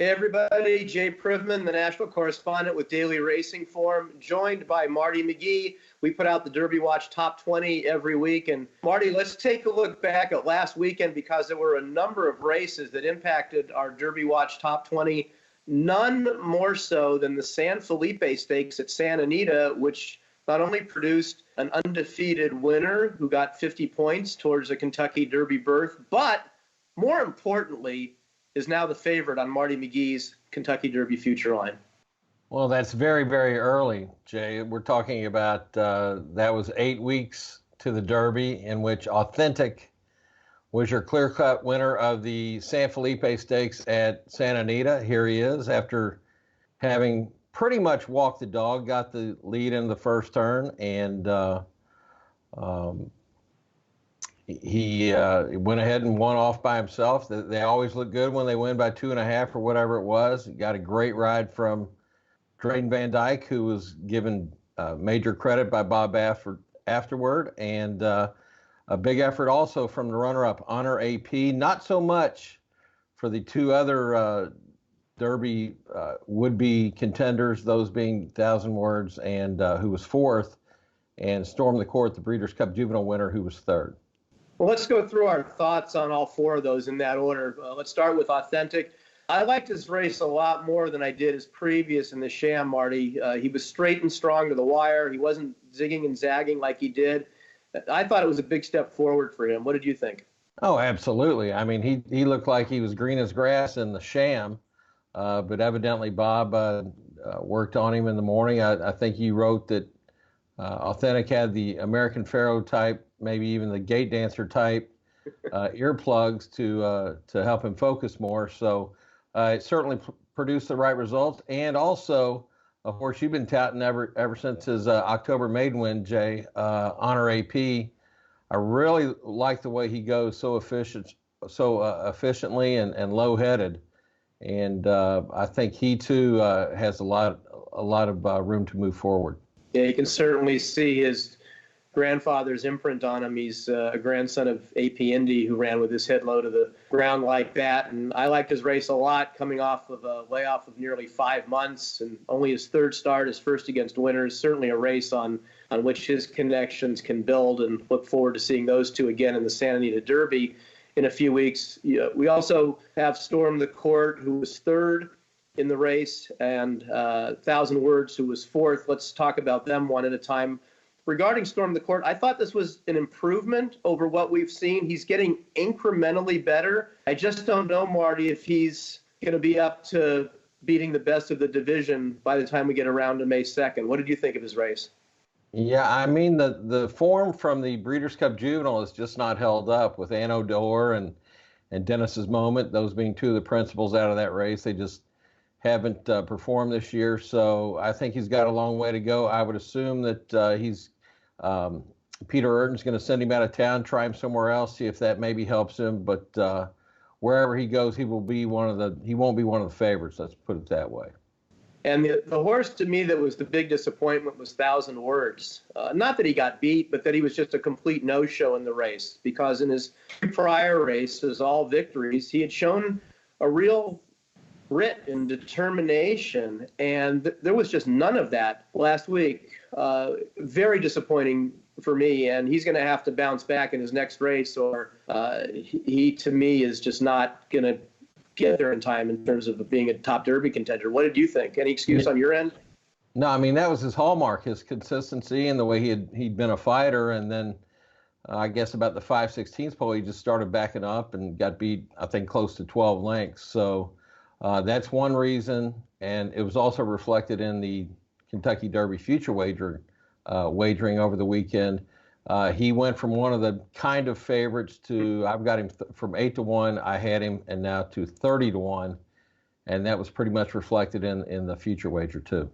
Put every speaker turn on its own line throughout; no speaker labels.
Hey everybody, Jay Privman, the national correspondent with Daily Racing Form, joined by Marty McGee. We put out the Derby Watch Top 20 every week. And Marty, let's take a look back at last weekend because there were a number of races that impacted our Derby Watch Top 20, none more so than the San Felipe Stakes at Santa Anita, which not only produced an undefeated winner who got 50 points towards a Kentucky Derby berth, but more importantly, is now the favorite on Marty McGee's Kentucky Derby future line.
Well, that's very, very early, Jay. We're talking about that was 8 weeks to the Derby, in which Authentic was your clear-cut winner of the San Felipe Stakes at Santa Anita. Here he is after having pretty much walked the dog, got the lead in the first turn, and he went ahead and won off by himself. They always look good when they win by 2.5 or whatever it was. He got a great ride from Drayden Van Dyke, who was given major credit by Bob Baffert afterward, and a big effort also from the runner-up, Honor AP. Not so much for the two other Derby would-be contenders, those being 1,000 Words and who was fourth, and Storm the Court, the Breeders' Cup Juvenile winner, who was third.
Well, let's go through our thoughts on all four of those in that order. Let's start with Authentic. I liked his race a lot more than I did his previous in the Sham, Marty. He was straight and strong to the wire. He wasn't zigging and zagging like he did. I thought it was a big step forward for him. What did you think?
Oh, absolutely. I mean, he looked like he was green as grass in the Sham, but evidently Bob worked on him in the morning. I think you wrote that Authentic had the American Pharaoh type, maybe even the gate dancer type earplugs to help him focus more. So it certainly produced the right results. And also, of course, you've been touting ever since his October maiden win, Jay, Honor AP. I really like the way he goes so efficiently and low-headed. And I think he too has a lot of room to move forward.
Yeah, you can certainly see his grandfather's imprint on him. He's a grandson of AP Indy, who ran with his head low to the ground like that. And I liked his race a lot, coming off of a layoff of nearly 5 months and only his third start, his first against winners. Certainly a race on which his connections can build, and look forward to seeing those two again in the Santa Anita Derby in a few weeks. We also have Storm the Court, who was third in the race, and 1,000 Words, who was fourth. Let's talk about them one at a time. Regarding Storm the Court, I thought this was an improvement over what we've seen. He's getting incrementally better. I just don't know, Marty, if he's going to be up to beating the best of the division by the time we get around to May 2nd. What did you think of his race?
Yeah, I mean, the form from the Breeders' Cup Juvenile is just not held up with Anno D'Or and Dennis's Moment, those being two of the principals out of that race. They just haven't performed this year, so I think he's got a long way to go. I would assume that Peter Urton's going to send him out of town, try him somewhere else, see if that maybe helps him. But wherever he goes, he won't be one of the favorites. Let's put it that way.
And the horse to me that was the big disappointment was 1,000 Words. Not that he got beat, but that he was just a complete no-show in the race, because in his prior races, all victories, he had shown a real grit and determination, and there was just none of that last week. Very disappointing for me, and he's going to have to bounce back in his next race, or he, to me, is just not going to get there in time in terms of being a top Derby contender. What did you think? Any excuse on your end?
No, I mean, that was his hallmark, his consistency and the way he'd been a fighter, and then I guess about the 5/16 pole, he just started backing up and got beat, I think, close to 12 lengths. So that's one reason, and it was also reflected in the Kentucky Derby future wagering over the weekend. He went from one of the kind of favorites to, I've got him from 8-1, I had him, and now to 30-1, and that was pretty much reflected in the future wager too.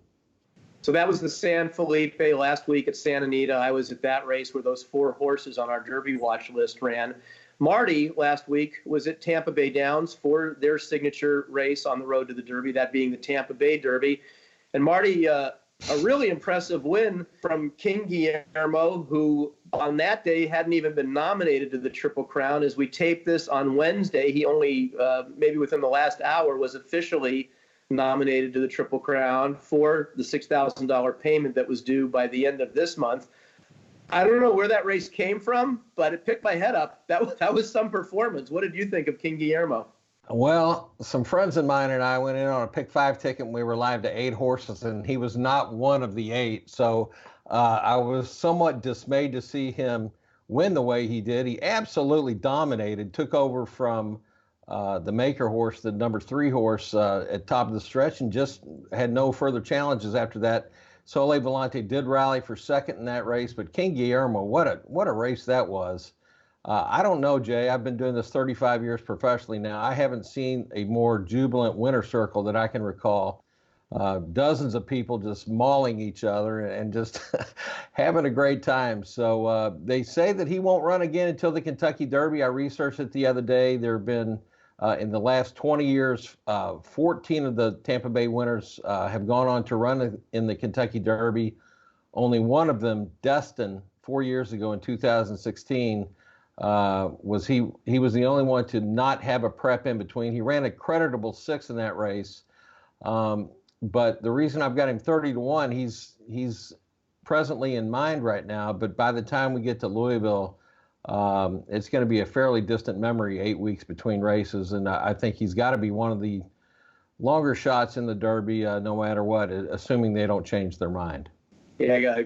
So that was the San Felipe last week at Santa Anita. I was at that race where those four horses on our Derby watch list ran. Marty last week was at Tampa Bay Downs for their signature race on the road to the Derby, that being the Tampa Bay Derby. And Marty, a really impressive win from King Guillermo, who on that day hadn't even been nominated to the Triple Crown. As we tape this on Wednesday, he only, maybe within the last hour, was officially nominated to the Triple Crown for the $6,000 payment that was due by the end of this month. I don't know where that race came from, but it picked my head up. That was some performance. What did you think of King Guillermo?
Well, some friends of mine and I went in on a pick 5 ticket, and we were live to 8 horses, and he was not one of the 8. So I was somewhat dismayed to see him win the way he did. He absolutely dominated, took over from the maker horse, the number 3 horse at top of the stretch, and just had no further challenges after that. Sole Volante did rally for second in that race, but King Guillermo, what a race that was. I don't know, Jay. I've been doing this 35 years professionally now. I haven't seen a more jubilant winner circle that I can recall. Dozens of people just mauling each other and just having a great time. So they say that he won't run again until the Kentucky Derby. I researched it the other day. There have been, in the last 20 years, 14 of the Tampa Bay winners have gone on to run in the Kentucky Derby. Only one of them, Destin, 4 years ago in 2016, he was the only one to not have a prep in between. He ran a creditable 6 in that race. But the reason I've got him 30-1, he's presently in mind right now, but by the time we get to Louisville, it's going to be a fairly distant memory, 8 weeks between races. And I think he's got to be one of the longer shots in the Derby, no matter what, assuming they don't change their mind.
Yeah, I got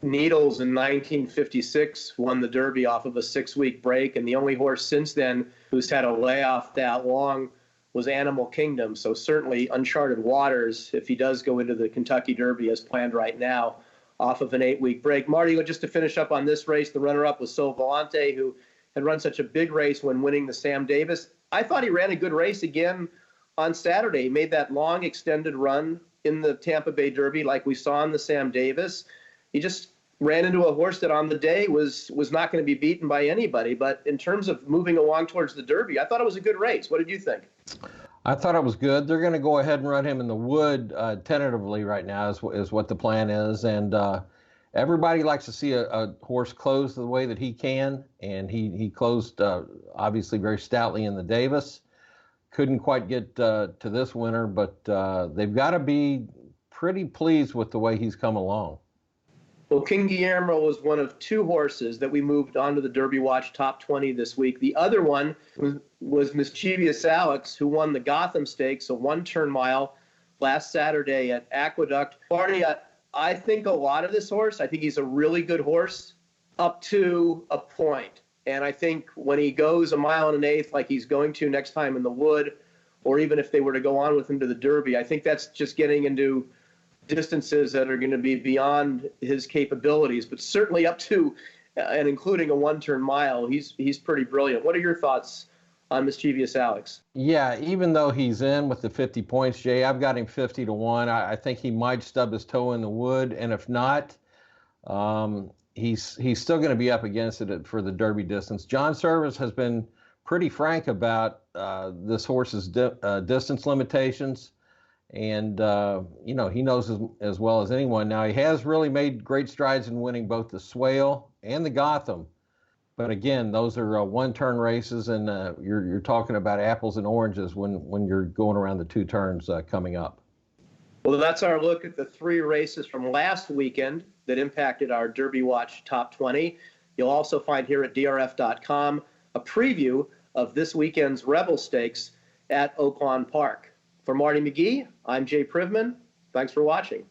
Needles in 1956 won the Derby off of a 6-week break, and the only horse since then who's had a layoff that long was Animal Kingdom. So certainly uncharted waters if he does go into the Kentucky Derby as planned right now off of an 8-week break. Marty, just to finish up on this race, the runner-up was Sole Volante, who had run such a big race when winning the Sam Davis. I thought he ran a good race again on Saturday. He made that long extended run in the Tampa Bay Derby like we saw in the Sam Davis. He just ran into a horse that on the day was not going to be beaten by anybody. But in terms of moving along towards the Derby, I thought it was a good race. What did you think?
I thought it was good. They're going to go ahead and run him in the Wood tentatively right now is what the plan is. And everybody likes to see a horse close the way that he can. And he closed obviously very stoutly in the Davis. Couldn't quite get to this winner, but they've got to be pretty pleased with the way he's come along.
Well, King Guillermo was one of 2 horses that we moved onto the Derby Watch Top 20 this week. The other one was Mischievous Alex, who won the Gotham Stakes, a 1-turn mile, last Saturday at Aqueduct. Barney, I think a lot of this horse. I think he's a really good horse up to a point. And I think when he goes 1 1/8 like he's going to next time in the Wood, or even if they were to go on with him to the Derby, I think that's just getting into distances that are going to be beyond his capabilities, but certainly up to and including a 1-turn mile, he's pretty brilliant. What are your thoughts on Mischievous Alex?
Yeah, even though he's in with the 50 points, Jay, I've got him 50-1. I think he might stub his toe in the Wood, and if not, he's still going to be up against it for the Derby distance. John Service has been pretty frank about this horse's distance limitations. And, he knows as well as anyone. Now, he has really made great strides in winning both the Swale and the Gotham. But again, those are 1-turn races, and you're talking about apples and oranges when you're going around the 2 turns coming up.
Well, that's our look at the 3 races from last weekend that impacted our Derby Watch Top 20. You'll also find here at DRF.com a preview of this weekend's Rebel Stakes at Oaklawn Park. For Marty McGee, I'm Jay Privman. Thanks for watching.